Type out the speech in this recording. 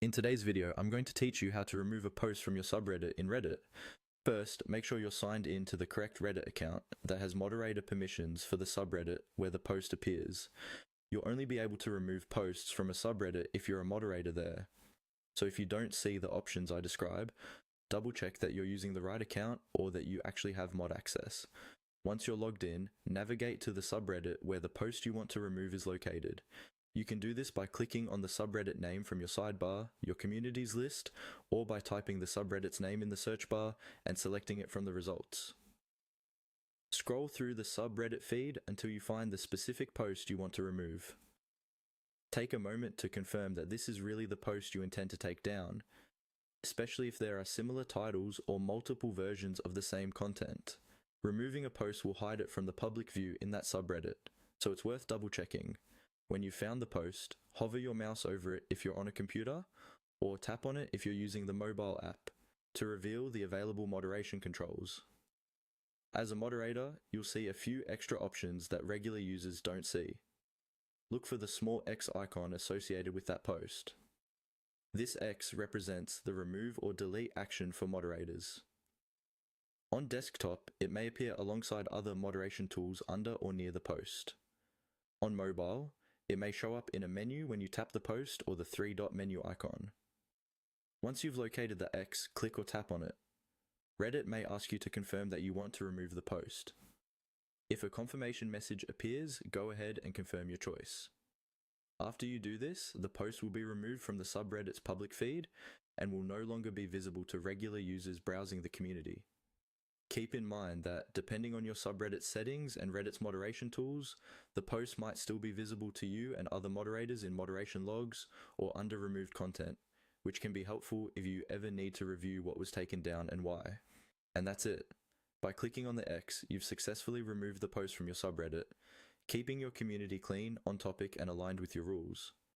In today's video, I'm going to teach you how to remove a post from your subreddit in Reddit. First, make sure you're signed in to the correct Reddit account that has moderator permissions for the subreddit where the post appears. You'll only be able to remove posts from a subreddit if you're a moderator there. So if you don't see the options I describe, double check that you're using the right account or that you actually have mod access. Once you're logged in, navigate to the subreddit where the post you want to remove is located. You can do this by clicking on the subreddit name from your sidebar, your communities list, or by typing the subreddit's name in the search bar and selecting it from the results. Scroll through the subreddit feed until you find the specific post you want to remove. Take a moment to confirm that this is really the post you intend to take down, especially if there are similar titles or multiple versions of the same content. Removing a post will hide it from the public view in that subreddit, so it's worth double checking. When you've found the post, hover your mouse over it if you're on a computer, or tap on it if you're using the mobile app, to reveal the available moderation controls. As a moderator, you'll see a few extra options that regular users don't see. Look for the small X icon associated with that post. This X represents the remove or delete action for moderators. On desktop, it may appear alongside other moderation tools under or near the post. On mobile, it may show up in a menu when you tap the post or the three-dot menu icon. Once you've located the X, click or tap on it. Reddit may ask you to confirm that you want to remove the post. If a confirmation message appears, go ahead and confirm your choice. After you do this, the post will be removed from the subreddit's public feed and will no longer be visible to regular users browsing the community. Keep in mind that, depending on your subreddit's settings and Reddit's moderation tools, the post might still be visible to you and other moderators in moderation logs or under removed content, which can be helpful if you ever need to review what was taken down and why. And that's it. By clicking on the X, you've successfully removed the post from your subreddit, keeping your community clean, on topic, and aligned with your rules.